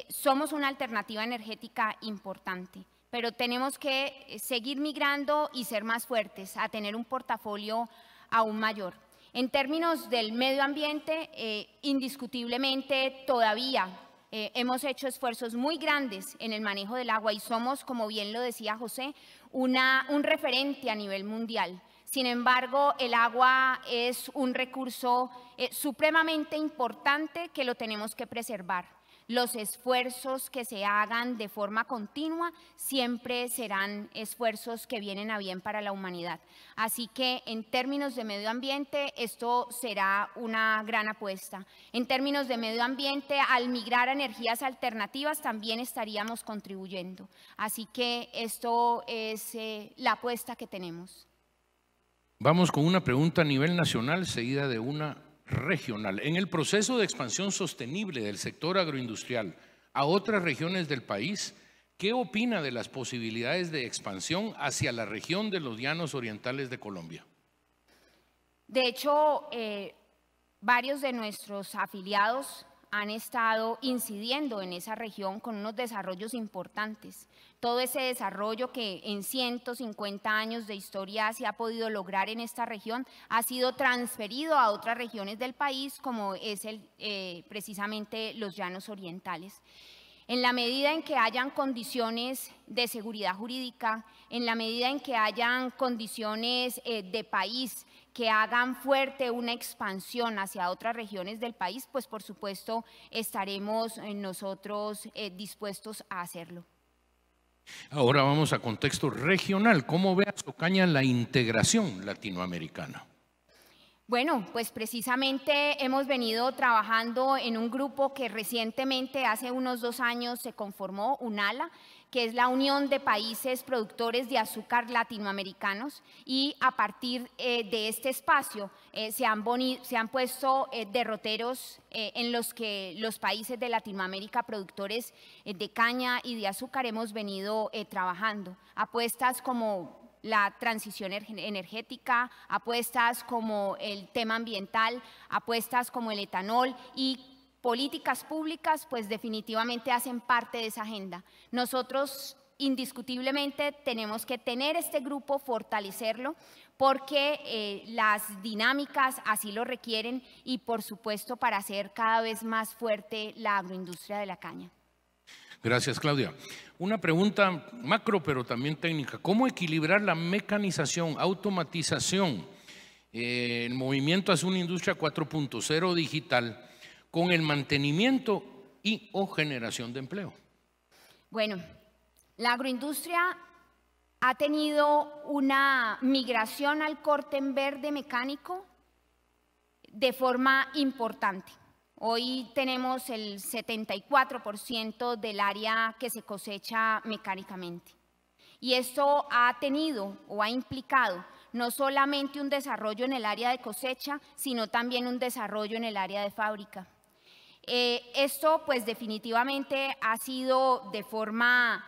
somos una alternativa energética importante. Pero tenemos que seguir migrando y ser más fuertes, a tener un portafolio aún mayor. En términos del medio ambiente, indiscutiblemente todavía hemos hecho esfuerzos muy grandes en el manejo del agua y somos, como bien lo decía José, un referente a nivel mundial. Sin embargo, el agua es un recurso supremamente importante que lo tenemos que preservar. Los esfuerzos que se hagan de forma continua siempre serán esfuerzos que vienen a bien para la humanidad. Así que en términos de medio ambiente esto será una gran apuesta. En términos de medio ambiente, al migrar a energías alternativas también estaríamos contribuyendo. Así que esto es la apuesta que tenemos. Vamos con una pregunta a nivel nacional, seguida de una regional. En el proceso de expansión sostenible del sector agroindustrial a otras regiones del país, ¿qué opina de las posibilidades de expansión hacia la región de los Llanos Orientales de Colombia? De hecho, varios de nuestros afiliados han estado incidiendo en esa región con unos desarrollos importantes. Todo ese desarrollo que en 150 años de historia se ha podido lograr en esta región ha sido transferido a otras regiones del país, como es precisamente los Llanos Orientales. En la medida en que hayan condiciones de seguridad jurídica, en la medida en que hayan condiciones de país que hagan fuerte una expansión hacia otras regiones del país, pues por supuesto estaremos nosotros dispuestos a hacerlo. Ahora vamos a contexto regional. ¿Cómo ve Azocaña la integración latinoamericana? Bueno, pues precisamente hemos venido trabajando en un grupo que recientemente, hace unos 2 años, se conformó, UNALA, que es la Unión de Países Productores de Azúcar Latinoamericanos, y a partir de este espacio se han puesto derroteros en los que los países de Latinoamérica productores de caña y de azúcar hemos venido trabajando. Apuestas como la transición energética, apuestas como el tema ambiental, apuestas como el etanol y políticas públicas, pues definitivamente hacen parte de esa agenda. Nosotros indiscutiblemente tenemos que tener este grupo, fortalecerlo, porque las dinámicas así lo requieren y por supuesto para hacer cada vez más fuerte la agroindustria de la caña. Gracias, Claudia. Una pregunta macro, pero también técnica. ¿Cómo equilibrar la mecanización, automatización, el movimiento hacia una industria 4.0 digital con el mantenimiento y o generación de empleo? Bueno, la agroindustria ha tenido una migración al corte en verde mecánico de forma importante. Hoy tenemos el 74% del área que se cosecha mecánicamente. Y esto ha tenido o ha implicado no solamente un desarrollo en el área de cosecha, sino también un desarrollo en el área de fábrica. Esto pues definitivamente ha sido de forma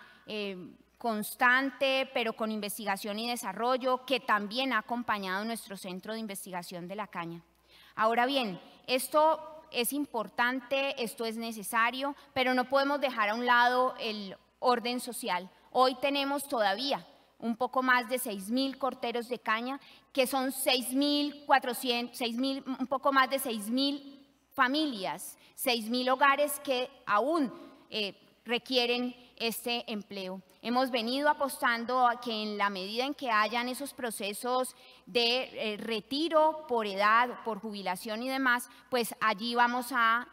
constante, pero con investigación y desarrollo, que también ha acompañado nuestro Centro de Investigación de la Caña. Ahora bien, esto es importante, esto es necesario, pero no podemos dejar a un lado el orden social. Hoy tenemos todavía un poco más de 6.000 corteros de caña, que son 6.400, un poco más de 6.000 familias, 6.000 hogares que aún requieren este empleo. Hemos venido apostando a que en la medida en que hayan esos procesos de retiro por edad, por jubilación y demás, pues allí vamos a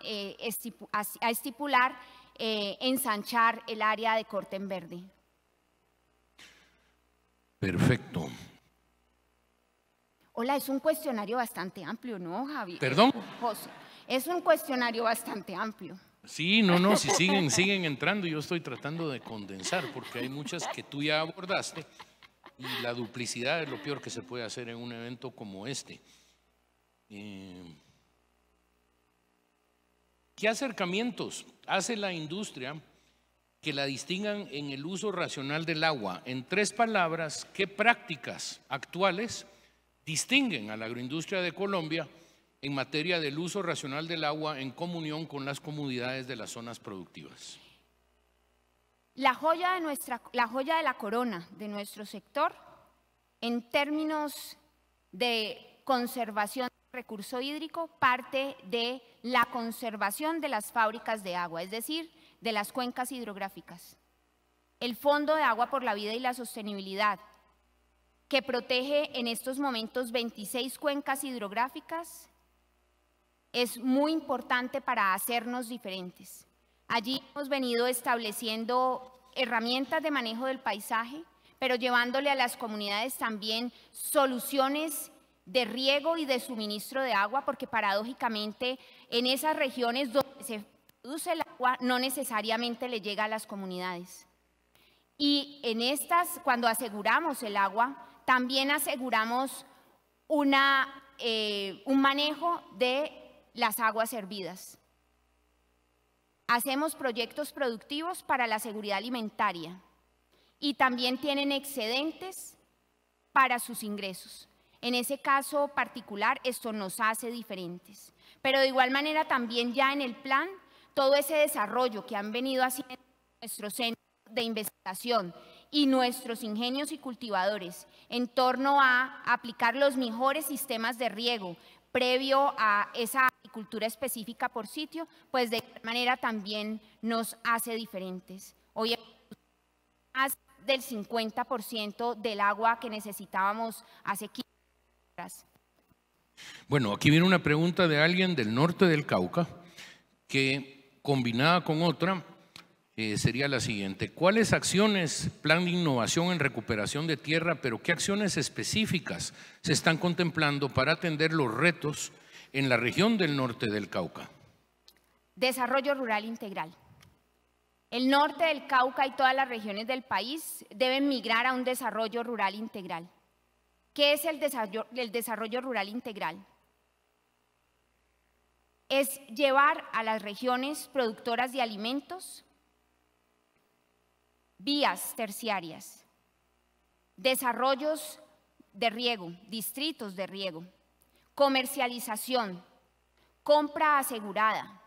estipular, ensanchar el área de corte en verde. Perfecto. Hola, es un cuestionario bastante amplio, ¿no, Javier? ¿Perdón? José, es un cuestionario bastante amplio. Sí, no, si siguen entrando, yo estoy tratando de condensar porque hay muchas que tú ya abordaste y la duplicidad es lo peor que se puede hacer en un evento como este. ¿Qué acercamientos hace la industria que la distingan en el uso racional del agua? En 3 palabras, ¿qué prácticas actuales distinguen a la agroindustria de Colombia en materia del uso racional del agua en comunión con las comunidades de las zonas productivas? La joya de la corona de nuestro sector, en términos de conservación del recurso hídrico, parte de la conservación de las fábricas de agua, es decir, de las cuencas hidrográficas. El Fondo de Agua por la Vida y la Sostenibilidad, que protege en estos momentos 26 cuencas hidrográficas, es muy importante para hacernos diferentes. Allí hemos venido estableciendo herramientas de manejo del paisaje, pero llevándole a las comunidades también soluciones de riego y de suministro de agua, porque paradójicamente en esas regiones donde se produce el agua no necesariamente le llega a las comunidades. Y en estas, cuando aseguramos el agua, también aseguramos un manejo de las aguas hervidas. Hacemos proyectos productivos para la seguridad alimentaria y también tienen excedentes para sus ingresos. En ese caso particular, esto nos hace diferentes. Pero de igual manera también ya en el plan, todo ese desarrollo que han venido haciendo nuestros centros de investigación y nuestros ingenios y cultivadores en torno a aplicar los mejores sistemas de riego previo a esa agricultura específica por sitio, pues de igual manera también nos hace diferentes. Hoy más del 50% del agua que necesitábamos hace 15 años. Bueno, aquí viene una pregunta de alguien del norte del Cauca que, combinada con otra, sería la siguiente: ¿cuáles acciones, plan de innovación en recuperación de tierra, pero qué acciones específicas se están contemplando para atender los retos en la región del norte del Cauca? Desarrollo rural integral. El norte del Cauca y todas las regiones del país deben migrar a un desarrollo rural integral. ¿Qué es el desarrollo rural integral? Es llevar a las regiones productoras de alimentos vías terciarias, desarrollos de riego, distritos de riego, comercialización, compra asegurada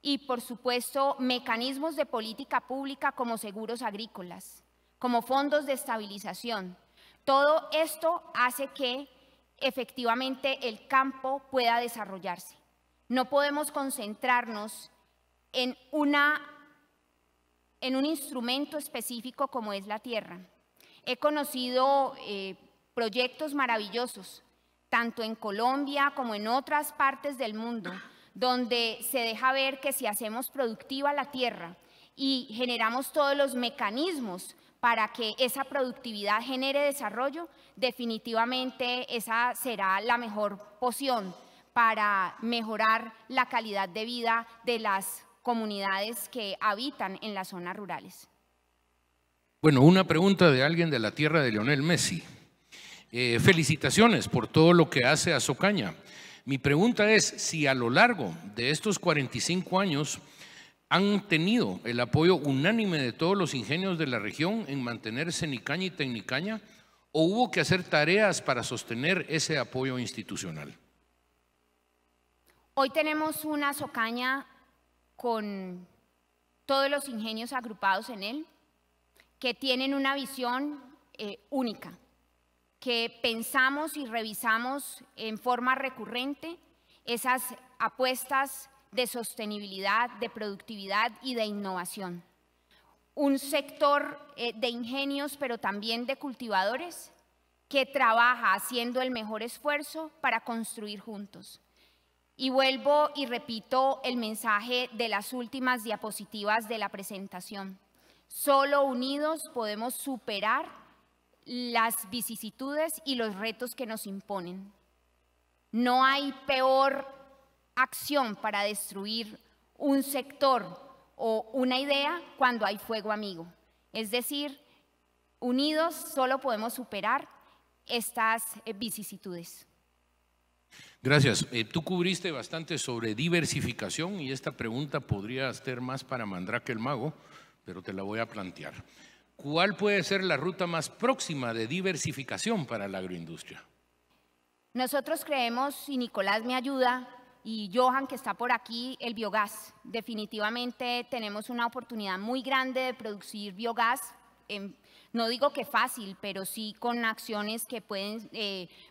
y, por supuesto, mecanismos de política pública como seguros agrícolas, como fondos de estabilización. Todo esto hace que efectivamente el campo pueda desarrollarse. No podemos concentrarnos en un instrumento específico como es la tierra. He conocido proyectos maravillosos, tanto en Colombia como en otras partes del mundo, donde se deja ver que si hacemos productiva la tierra y generamos todos los mecanismos para que esa productividad genere desarrollo, definitivamente esa será la mejor poción para mejorar la calidad de vida de las comunidades que habitan en las zonas rurales. Bueno, una pregunta de alguien de la tierra de Lionel Messi. Felicitaciones por todo lo que hace Azocaña. Mi pregunta es si a lo largo de estos 45 años han tenido el apoyo unánime de todos los ingenios de la región en mantener Cenicaña y Tecnicaña, o hubo que hacer tareas para sostener ese apoyo institucional. Hoy tenemos una Socaña con todos los ingenios agrupados en él, que tienen una visión única, que pensamos y revisamos en forma recurrente esas apuestas de sostenibilidad, de productividad y de innovación. Un sector de ingenios, pero también de cultivadores, que trabaja haciendo el mejor esfuerzo para construir juntos. Y vuelvo y repito el mensaje de las últimas diapositivas de la presentación. Solo unidos podemos superar las vicisitudes y los retos que nos imponen. No hay peor acción para destruir un sector o una idea cuando hay fuego amigo. Es decir, unidos solo podemos superar estas vicisitudes. Gracias. Tú cubriste bastante sobre diversificación y esta pregunta podría ser más para Mandrake el Mago, pero te la voy a plantear. ¿Cuál puede ser la ruta más próxima de diversificación para la agroindustria? Nosotros creemos, y Nicolás me ayuda, y Johan, que está por aquí, el biogás. Definitivamente tenemos una oportunidad muy grande de producir biogás, no digo que fácil, pero sí con acciones que pueden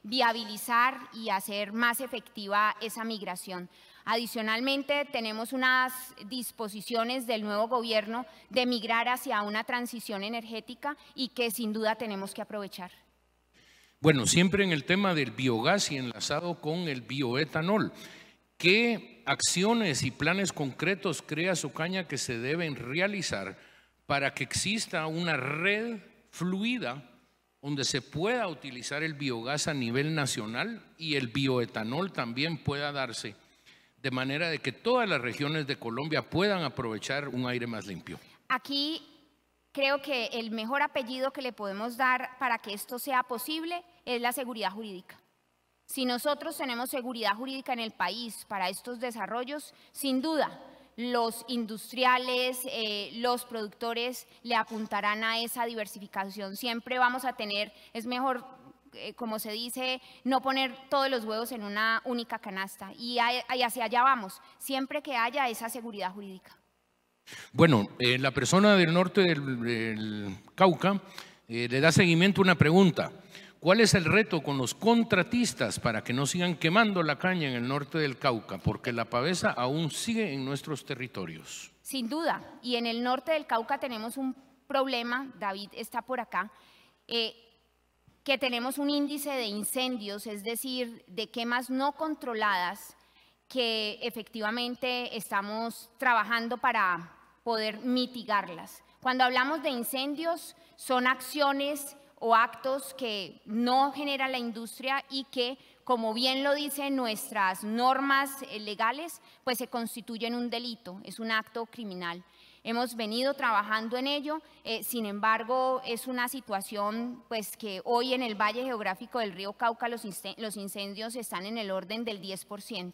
viabilizar y hacer más efectiva esa migración. Adicionalmente, tenemos unas disposiciones del nuevo gobierno de migrar hacia una transición energética y que sin duda tenemos que aprovechar. Bueno, siempre en el tema del biogás y enlazado con el bioetanol, ¿qué acciones y planes concretos crea Socaña que se deben realizar para que exista una red fluida donde se pueda utilizar el biogás a nivel nacional y el bioetanol también pueda darse, de manera de que todas las regiones de Colombia puedan aprovechar un aire más limpio? Aquí creo que el mejor apellido que le podemos dar para que esto sea posible es la seguridad jurídica. Si nosotros tenemos seguridad jurídica en el país para estos desarrollos, sin duda los industriales, los productores le apuntarán a esa diversificación. Siempre vamos a tener, es mejor, como se dice, no poner todos los huevos en una única canasta. Y hacia allá vamos, siempre que haya esa seguridad jurídica. Bueno, la persona del norte del Cauca le da seguimiento a una pregunta. ¿Cuál es el reto con los contratistas para que no sigan quemando la caña en el norte del Cauca? Porque la pavesa aún sigue en nuestros territorios. Sin duda, y en el norte del Cauca tenemos un problema, David está por acá, que tenemos un índice de incendios, es decir, de quemas no controladas, que efectivamente estamos trabajando para poder mitigarlas. Cuando hablamos de incendios, son acciones o actos que no genera la industria y que, como bien lo dicen nuestras normas legales, pues se constituyen un delito, es un acto criminal. Hemos venido trabajando en ello, sin embargo, es una situación pues que hoy en el Valle Geográfico del Río Cauca los incendios están en el orden del 10%.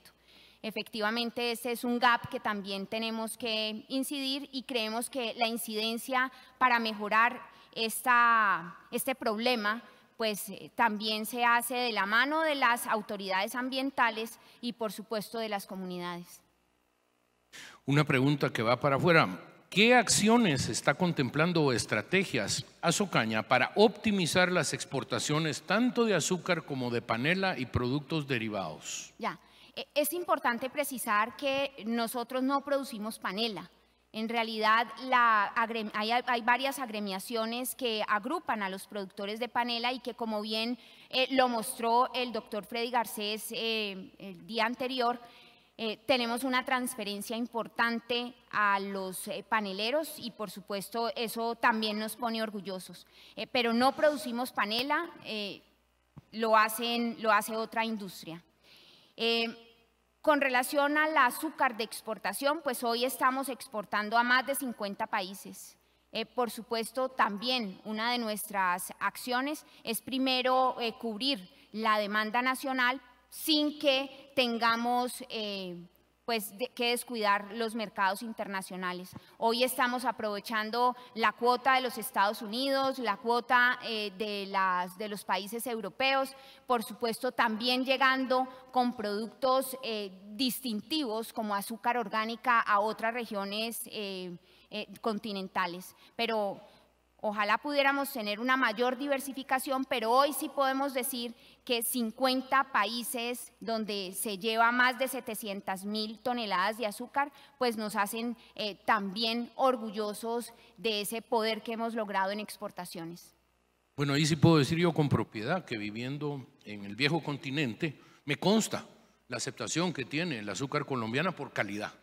Efectivamente, este es un gap que también tenemos que incidir y creemos que la incidencia para mejorar este problema pues también se hace de la mano de las autoridades ambientales y por supuesto de las comunidades. Una pregunta que va para afuera. ¿Qué acciones está contemplando o estrategias a Socaña para optimizar las exportaciones tanto de azúcar como de panela y productos derivados? Ya, es importante precisar que nosotros no producimos panela. En realidad hay varias agremiaciones que agrupan a los productores de panela y que, como bien lo mostró el doctor Freddy Garcés el día anterior, tenemos una transferencia importante a los paneleros y por supuesto eso también nos pone orgullosos. Pero no producimos panela, lo hace otra industria. Con relación al azúcar de exportación, pues hoy estamos exportando a más de 50 países. Por supuesto, también una de nuestras acciones es primero cubrir la demanda nacional sin que tengamos que descuidar los mercados internacionales. Hoy estamos aprovechando la cuota de los Estados Unidos, la cuota de los países europeos, por supuesto también llegando con productos distintivos como azúcar orgánica a otras regiones continentales. Pero ojalá pudiéramos tener una mayor diversificación, pero hoy sí podemos decir que 50 países donde se lleva más de 700.000 toneladas de azúcar, pues nos hacen también orgullosos de ese poder que hemos logrado en exportaciones. Bueno, ahí sí puedo decir yo con propiedad que viviendo en el viejo continente, me consta la aceptación que tiene el azúcar colombiana por calidad.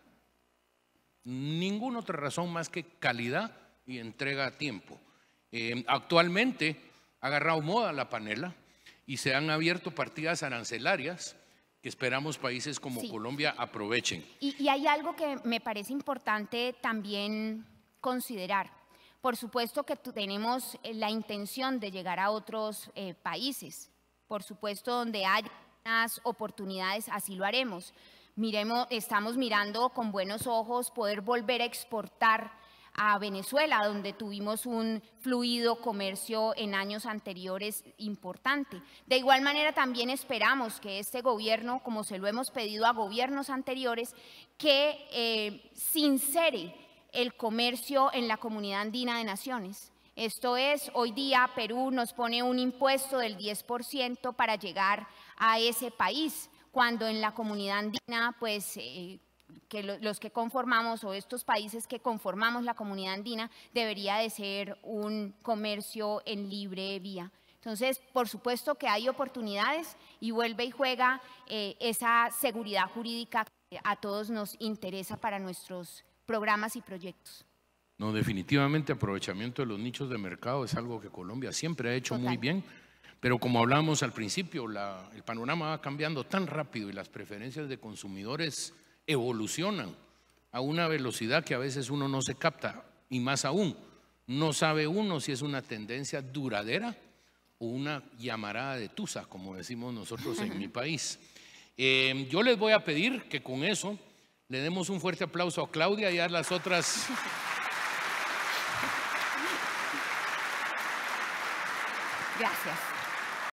Ninguna otra razón más que calidad y entrega a tiempo. Actualmente ha agarrado moda la panela y se han abierto partidas arancelarias que esperamos países como Colombia aprovechen. Y hay algo que me parece importante también considerar. Por supuesto que tenemos la intención de llegar a otros países. Por supuesto, donde haya unas oportunidades, así lo haremos. Estamos mirando con buenos ojos poder volver a exportar a Venezuela, donde tuvimos un fluido comercio en años anteriores importante. De igual manera también esperamos que este gobierno, como se lo hemos pedido a gobiernos anteriores, que sincere el comercio en la Comunidad Andina de Naciones. Esto es, hoy día Perú nos pone un impuesto del 10% para llegar a ese país, cuando en la Comunidad Andina, pues que los que conformamos o estos países que conformamos la Comunidad Andina debería de ser un comercio en libre vía. Entonces, por supuesto que hay oportunidades y vuelve y juega esa seguridad jurídica que a todos nos interesa para nuestros programas y proyectos. No, definitivamente aprovechamiento de los nichos de mercado es algo que Colombia siempre ha hecho muy bien, pero como hablábamos al principio, el panorama va cambiando tan rápido y las preferencias de consumidores evolucionan a una velocidad que a veces uno no se capta, y más aún, no sabe uno si es una tendencia duradera o una llamarada de tusa, como decimos nosotros en mi país. Yo les voy a pedir que con eso le demos un fuerte aplauso a Claudia y a las otras. Gracias.